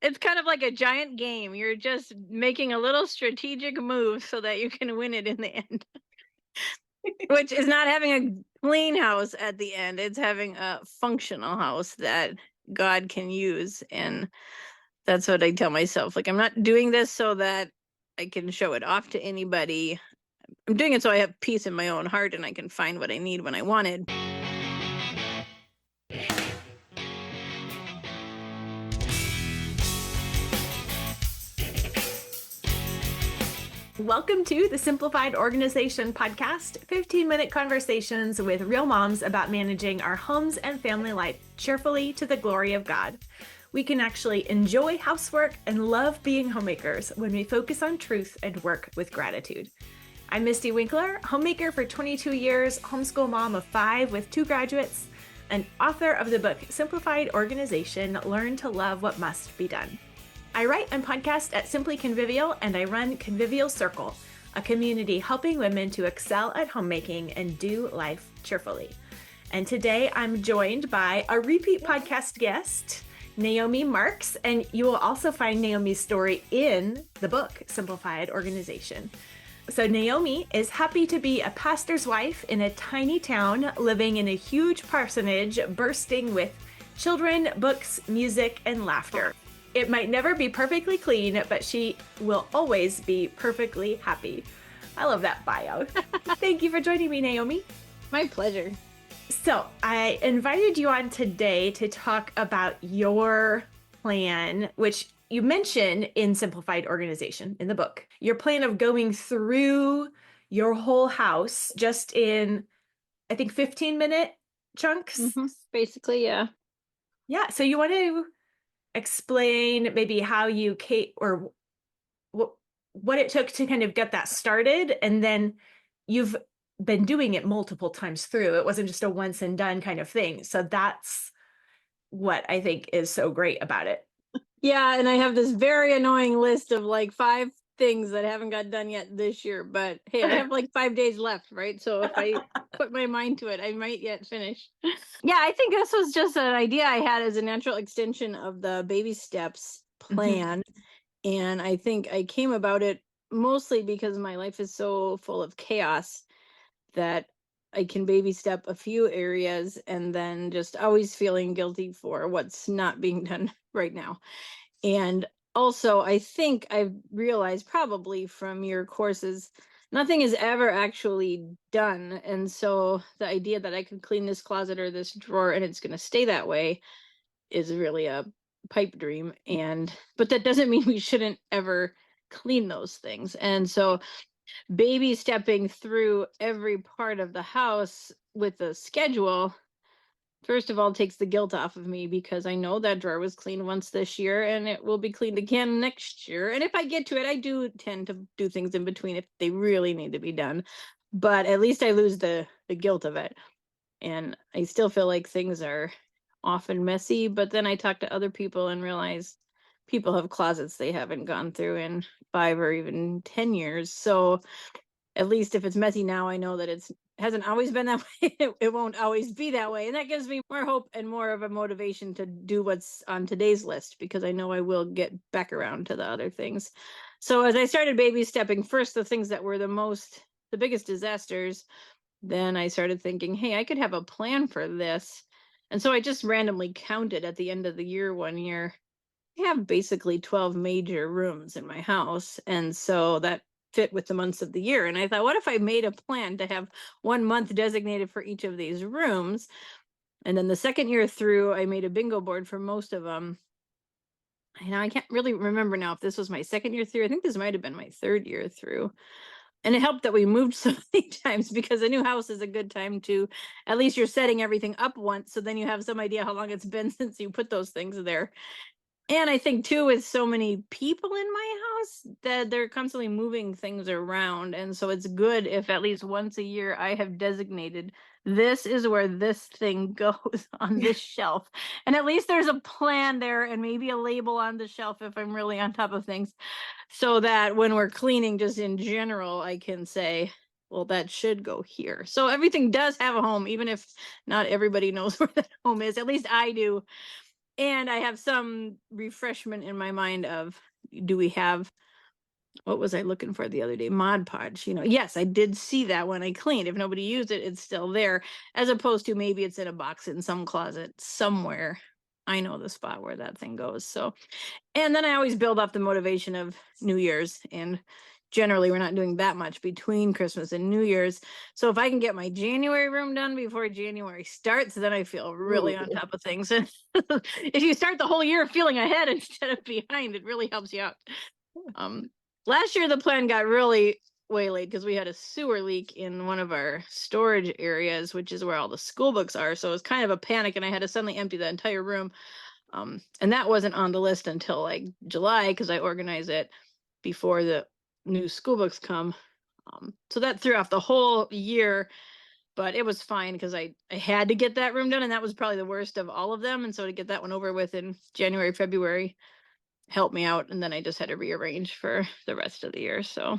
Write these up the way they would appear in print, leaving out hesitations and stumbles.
It's kind of like a giant game. You're just making a little strategic move so that you can win it in the end. Which is not having a clean house at the end. It's having a functional house that God can use. And that's what I tell myself. Like, I'm not doing this so that I can show it off to anybody. I'm doing it so I have peace in my own heart and I can find what I need when I want it. Welcome to the Simplified Organization podcast, 15-minute conversations with real moms about managing our homes and family life cheerfully to the glory of God. We can actually enjoy housework and love being homemakers when we focus on truth and work with gratitude. I'm Mystie Winckler, homemaker for 22 years, homeschool mom of 5 with 2 graduates, and author of the book Simplified Organization, Learn to Love What Must Be Done. I write and podcast at Simply Convivial, and I run Convivial Circle, a community helping women to excel at homemaking and do life cheerfully. And today I'm joined by a repeat podcast guest, Naomi Marks, and you will also find Naomi's story in the book, Simplified Organization. So Naomi is happy to be a pastor's wife in a tiny town, living in a huge parsonage, bursting with children, books, music, and laughter. It might never be perfectly clean, but she will always be perfectly happy. I love that bio. Thank you for joining me, Naomi. My pleasure. So I invited you on today to talk about your plan, which you mention in Simplified Organization in the book. Your plan of going through your whole house just in, I think, 15-minute chunks. Mm-hmm. Basically, yeah. Yeah. So you want to explain maybe how you or what it took to kind of get that started, and then you've been doing it multiple times through. It wasn't just a once and done kind of thing. So that's what I think is so great about it. Yeah, and I have this very annoying list of like 5 things that haven't got done yet this year, but hey, I have like 5 days left, right? So if I put my mind to it, I might yet finish. Yeah, I think this was just an idea I had as a natural extension of the baby steps plan. And I think I came about it mostly because my life is so full of chaos that I can baby step a few areas and then just always feeling guilty for what's not being done right now. And also, I think I've realized probably from your courses, nothing is ever actually done. And so the idea that I could clean this closet or this drawer and it's going to stay that way is really a pipe dream. But that doesn't mean we shouldn't ever clean those things. And so baby stepping through every part of the house with a schedule, first of all, takes the guilt off of me because I know that drawer was cleaned once this year and it will be cleaned again next year. And if I get to it, I do tend to do things in between if they really need to be done. But at least I lose the guilt of it. And I still feel like things are often messy, but then I talk to other people and realize people have closets they haven't gone through in 5 or even 10 years. So at least if it's messy now, I know that it hasn't always been that way. It won't always be that way. And that gives me more hope and more of a motivation to do what's on today's list, because I know I will get back around to the other things. So as I started baby stepping first, the things that were the biggest disasters, then I started thinking, hey, I could have a plan for this. And so I just randomly counted at the end of the year one year. I have basically 12 major rooms in my house. And so that fit with the months of the year. And I thought, what if I made a plan to have 1 month designated for each of these rooms? And then the second year through, I made a bingo board for most of them. And I can't really remember now if this was my second year through. I think this might have been my 3rd year through. And it helped that we moved so many times, because a new house is a good time to, at least you're setting everything up once. So then you have some idea how long it's been since you put those things there. And I think too, with so many people in my house, that they're constantly moving things around. And so it's good if at least once a year I have designated, this is where this thing goes on this shelf. And at least there's a plan there and maybe a label on the shelf if I'm really on top of things. So that when we're cleaning just in general, I can say, well, that should go here. So everything does have a home, even if not everybody knows where that home is. At least I do. And I have some refreshment in my mind of, do we have, what was I looking for the other day? Mod Podge, yes, I did see that when I cleaned. If nobody used it, it's still there, as opposed to maybe it's in a box in some closet somewhere. I know the spot where that thing goes. So, and then I always build up the motivation of New Year's, and generally we're not doing that much between Christmas and New Year's. So if I can get my January room done before January starts, then I feel really on top of things. And if you start the whole year feeling ahead instead of behind, it really helps you out. Last year the plan got really waylaid because we had a sewer leak in one of our storage areas, which is where all the school books are. So it was kind of a panic, and I had to suddenly empty the entire room. And that wasn't on the list until like July, because I organize it before the new school books come. So that threw off the whole year, but it was fine because I had to get that room done, and that was probably the worst of all of them. And so to get that one over with in January, February helped me out, and then I just had to rearrange for the rest of the year. So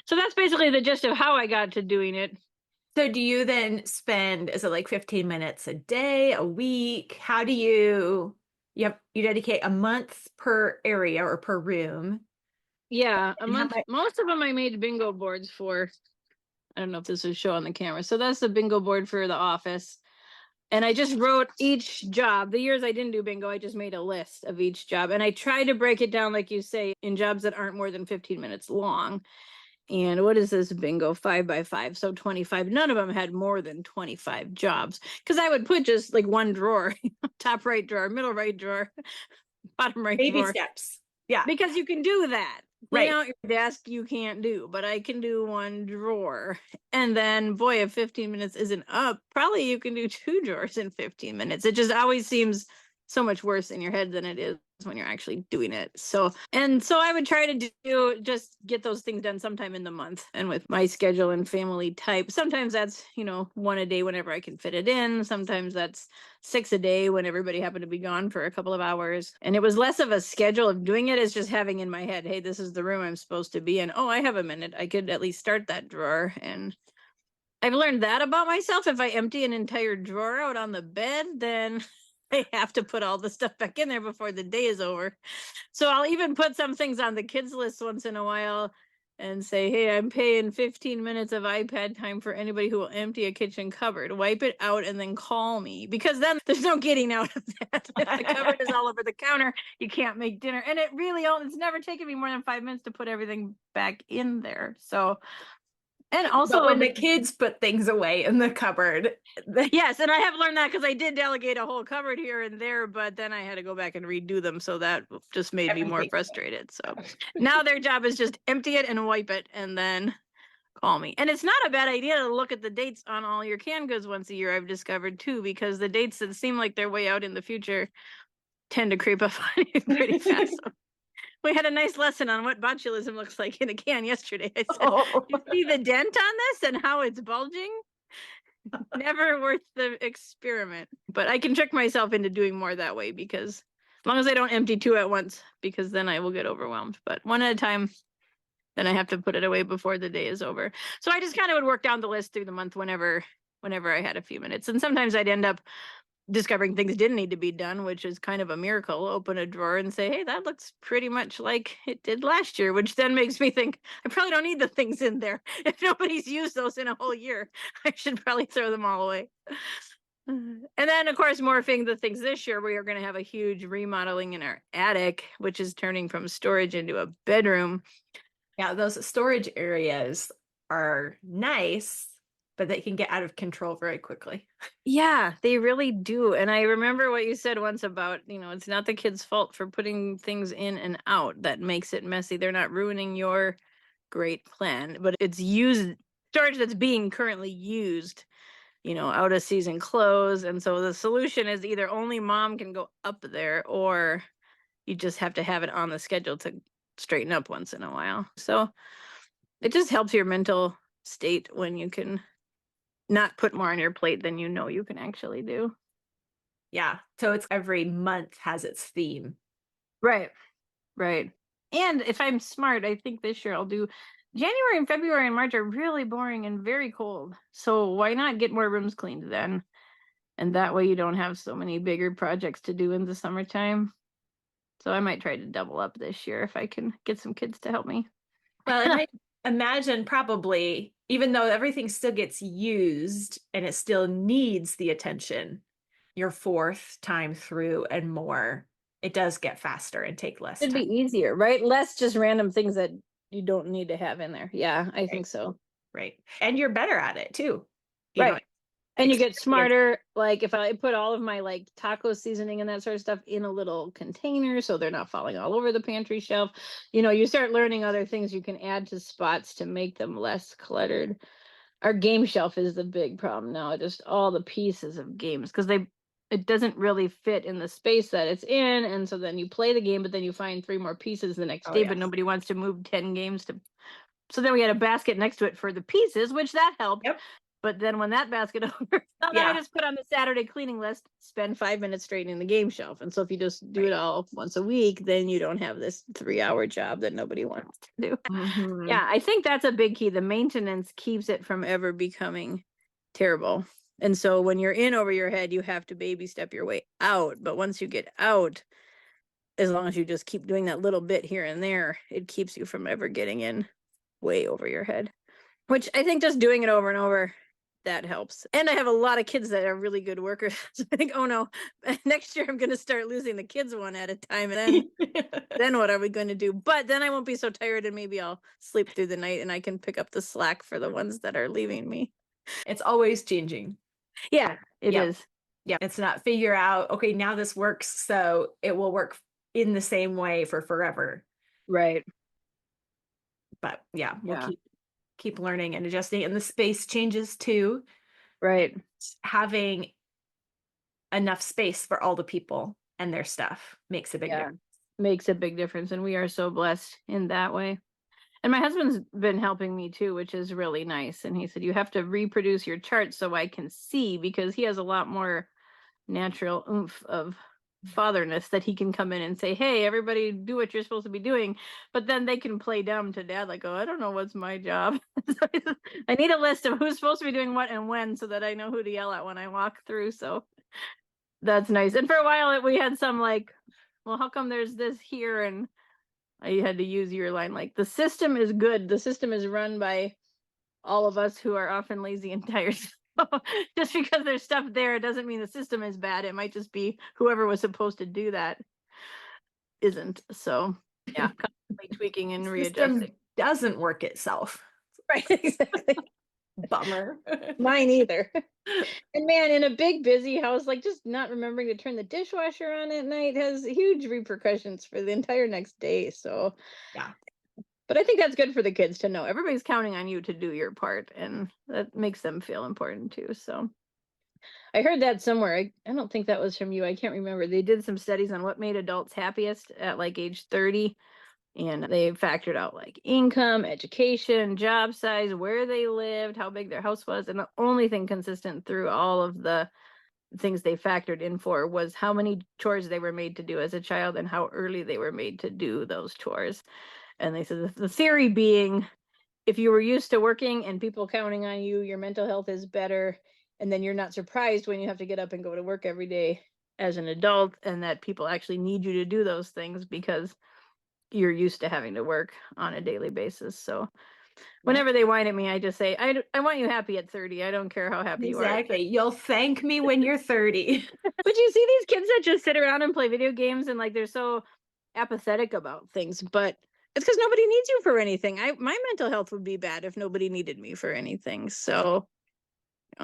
that's basically the gist of how I got to doing it. So do you then spend, is it like 15 minutes a day, a week? How do you dedicate a month per area or per room? Yeah, a And how month. much- Most of them I made bingo boards for. I don't know if this will show on the camera. So that's the bingo board for the office. And I just wrote each job. The years I didn't do bingo, I just made a list of each job. And I tried to break it down, like you say, in jobs that aren't more than 15 minutes long. And what is this bingo? 5 by 5. So 25. None of them had more than 25 jobs. Because I would put just like one drawer, top right drawer, middle right drawer, bottom right Baby drawer. steps. Yeah. Because you can do that. Right. Clean out your desk, you can't do, but I can do one drawer. And then, boy, if 15 minutes isn't up, probably you can do 2 drawers in 15 minutes. It just always seems so much worse in your head than it is when you're actually doing it. So I would try to just get those things done sometime in the month. And with my schedule and family type, sometimes that's, 1 a day whenever I can fit it in. Sometimes that's 6 a day when everybody happened to be gone for a couple of hours. And it was less of a schedule of doing it. It's just having in my head, hey, this is the room I'm supposed to be in. Oh, I have a minute. I could at least start that drawer. And I've learned that about myself. If I empty an entire drawer out on the bed, then I have to put all the stuff back in there before the day is over. So I'll even put some things on the kids list once in a while and say, hey, I'm paying 15 minutes of iPad time for anybody who will empty a kitchen cupboard. Wipe it out and then call me, because then there's no getting out of that. If the cupboard is all over the counter, you can't make dinner. And it's never taken me more than 5 minutes to put everything back in there. So, and also but when the kids put things away in the cupboard. Yes, and I have learned that because I did delegate a whole cupboard here and there, but then I had to go back and redo them. So that just made me more frustrated. So now their job is just empty it and wipe it and then call me. And it's not a bad idea to look at the dates on all your canned goods once a year, I've discovered too, because the dates that seem like they're way out in the future tend to creep up on you pretty fast. So we had a nice lesson on what botulism looks like in a can yesterday. I said, you see the dent on this and how it's bulging? Never worth the experiment. But I can trick myself into doing more that way, because as long as I don't empty 2 at once, because then I will get overwhelmed. But 1 at a time, then I have to put it away before the day is over. So I just kind of would work down the list through the month whenever I had a few minutes. And sometimes I'd end up discovering things didn't need to be done, which is kind of a miracle. Open a drawer and say, hey, that looks pretty much like it did last year, which then makes me think I probably don't need the things in there. If nobody's used those in a whole year, I should probably throw them all away. And then, of course, morphing the things this year, we are going to have a huge remodeling in our attic, which is turning from storage into a bedroom. Yeah, those storage areas are nice, but they can get out of control very quickly. Yeah, they really do. And I remember what you said once about, it's not the kid's fault for putting things in and out that makes it messy. They're not ruining your great plan, but it's storage that's being currently used, out of season clothes. And so the solution is either only mom can go up there, or you just have to have it on the schedule to straighten up once in a while. So it just helps your mental state when you can not put more on your plate than you can actually do. Yeah. So it's every month has its theme. Right. And if I'm smart, I think this year I'll do January and February and March are really boring and very cold. So why not get more rooms cleaned then? And that way you don't have so many bigger projects to do in the summertime. So I might try to double up this year if I can get some kids to help me. Well, and I imagine probably, even though everything still gets used and it still needs the attention, your fourth time through and more, it does get faster and take less It'd be time. easier, right? Less just random things that you don't need to have in there. Yeah, I think so. Right. And you're better at it too. You know, Right. And you get experience. smarter. Like if I put all of my like taco seasoning and that sort of stuff in a little container so they're not falling all over the pantry shelf, you start learning other things you can add to spots to make them less cluttered. Our game shelf is the big problem now, just all the pieces of games because it doesn't really fit in the space that it's in. And so then you play the game, but then you find 3 more pieces the next Oh, day, yes. but nobody wants to move 10 games to. So then we had a basket next to it for the pieces, which that helped. Yep. But then when that basket over, so then I just put on the Saturday cleaning list, spend 5 minutes straightening the game shelf. And so if you just do it all once a week, then you don't have this 3-hour job that nobody wants to do. Mhm. Yeah, I think that's a big key. The maintenance keeps it from ever becoming terrible. And so when you're in over your head, you have to baby step your way out. But once you get out, as long as you just keep doing that little bit here and there, it keeps you from ever getting in way over your head. Which I think just doing it over and over, that helps. And I have a lot of kids that are really good workers. So I think, oh no, next year I'm going to start losing the kids one at a time. And then what are we going to do? But then I won't be so tired and maybe I'll sleep through the night and I can pick up the slack for the ones that are leaving me. It's always changing. Yeah, it is. Yeah. It's not figure out, okay, now this works, so it will work in the same way for forever. Right. But yeah, we'll keep learning and adjusting. And the space changes too. Right. Having enough space for all the people and their stuff makes a big difference. Makes a big difference. And we are so blessed in that way. And my husband's been helping me too, which is really nice. And he said, you have to reproduce your charts so I can see, because he has a lot more natural oomph of fatherness that he can come in and say, hey, everybody do what you're supposed to be doing. But then they can play dumb to dad, like, oh, I don't know what's my job. I need a list of who's supposed to be doing what and when so that I know who to yell at when I walk through. So that's nice. And for a while we had some like, well, how come there's this here? And I had to use your line, like, the system is good. The system is run by all of us who are often lazy and tired. So just because there's stuff there doesn't mean the system is bad. It might just be whoever was supposed to do that isn't. So yeah, constantly tweaking and readjusting. System doesn't work itself. Right, exactly. Bummer. Mine either. And man, in a big busy house, like just not remembering to turn the dishwasher on at night has huge repercussions for the entire next day. So yeah. But I think that's good for the kids to know. Everybody's counting on you to do your part, and that makes them feel important too. So I heard that somewhere. I don't think that was from you. I can't remember. They did some studies on what made adults happiest at like age 30. And they factored out like income, education, job size, where they lived, how big their house was. And the only thing consistent through all of the things they factored in for was how many chores they were made to do as a child and how early they were made to do those chores. And they said the theory being, if you were used to working and people counting on you, your mental health is better. And then you're not surprised when you have to get up and go to work every day as an adult, and that people actually need you to do those things because you're used to having to work on a daily basis. So whenever they whine at me, I just say, I want you happy at 30. I don't care how happy you are. Exactly. You'll thank me when you're 30. But you see these kids that just sit around and play video games and like they're so apathetic about things, but it's because nobody needs you for anything. My mental health would be bad if nobody needed me for anything. So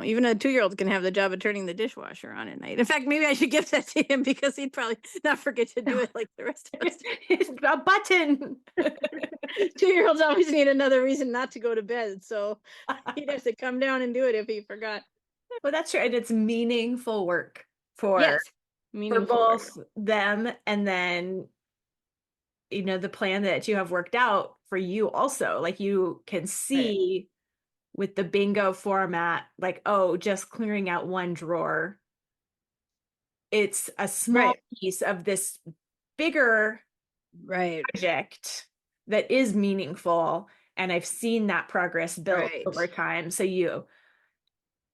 even a 2-year-old can have the job of turning the dishwasher on at night. In fact, maybe I should give that to him because he'd probably not forget to do it like the rest of us. It's a button. 2-year-olds always need another reason not to go to bed. So he'd have to come down and do it if he forgot. Well, that's true. And it's meaningful work for both them, and then the plan that you have worked out for you also. Like you can see with the bingo format, like, oh, just clearing out one drawer. It's a small piece of this bigger project that is meaningful. And I've seen that progress build over time. So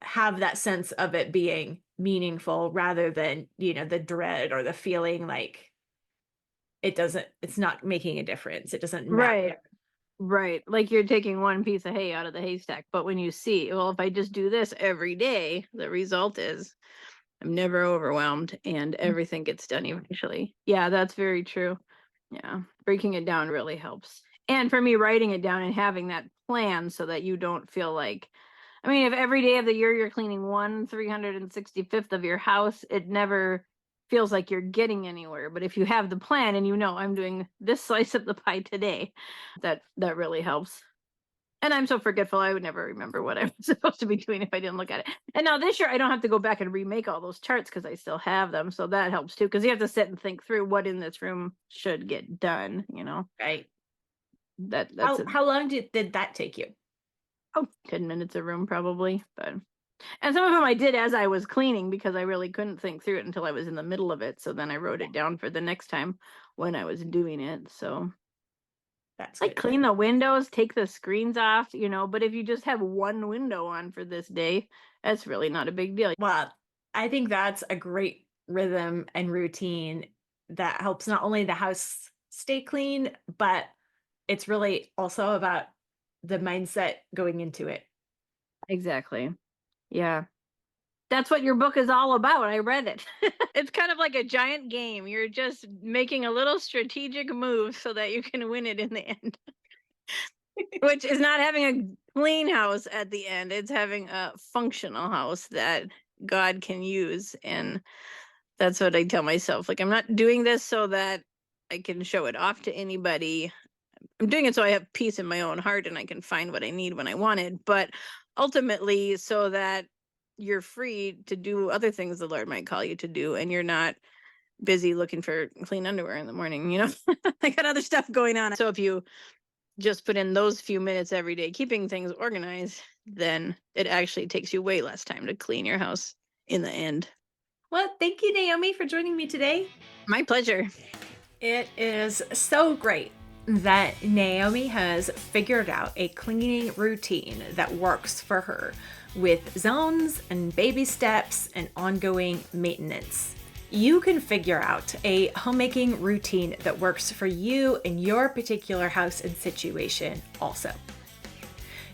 have that sense of it being meaningful rather than, the dread or the feeling like it's not making a difference. It doesn't matter. Right. Right. Like you're taking one piece of hay out of the haystack. But when you see, well, if I just do this every day, the result is I'm never overwhelmed and everything gets done eventually. Yeah, that's very true. Yeah. Breaking it down really helps. And for me, writing it down and having that plan so that you don't feel like, I mean, if every day of the year you're cleaning 1/365th of your house, it never feels like you're getting anywhere. But if you have the plan and I'm doing this slice of the pie today, that really helps. And I'm so forgetful, I would never remember what I was supposed to be doing if I didn't look at it. And now this year, I don't have to go back and remake all those charts because I still have them. So that helps too, because you have to sit and think through what in this room should get done, Right. That's How long did that take you? 10 minutes a room probably. And some of them I did as I was cleaning because I really couldn't think through it until I was in the middle of it. So then I wrote it down for the next time when I was doing it. So That's like good. clean the windows, take the screens off, but if you just have one window on for this day, that's really not a big deal. Well, I think that's a great rhythm and routine that helps not only the house stay clean, but it's really also about the mindset going into it. Exactly. Yeah. That's what your book is all about. I read it. It's kind of like a giant game. You're just making a little strategic move so that you can win it in the end. Which is not having a clean house at the end. It's having a functional house that God can use. And that's what I tell myself. Like, I'm not doing this so that I can show it off to anybody. I'm doing it so I have peace in my own heart and I can find what I need when I want it. But ultimately, so that you're free to do other things the Lord might call you to do, and you're not busy looking for clean underwear in the morning. I got other stuff going on. So if you just put in those few minutes every day, keeping things organized, then it actually takes you way less time to clean your house in the end. Well, thank you, Naomi, for joining me today. My pleasure. It is so great that Naomi has figured out a cleaning routine that works for her with zones and baby steps and ongoing maintenance. You can figure out a homemaking routine that works for you in your particular house and situation also.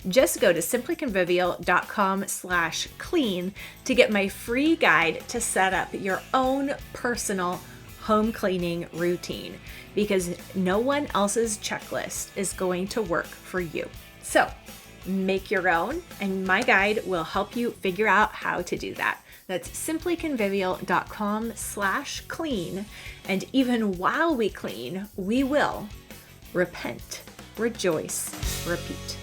Just go to simplyconvivial.com/clean to get my free guide to set up your own personal home cleaning routine, because no one else's checklist is going to work for you. So make your own, and my guide will help you figure out how to do that. That's simplyconvivial.com/clean. And even while we clean, we will repent, rejoice, repeat.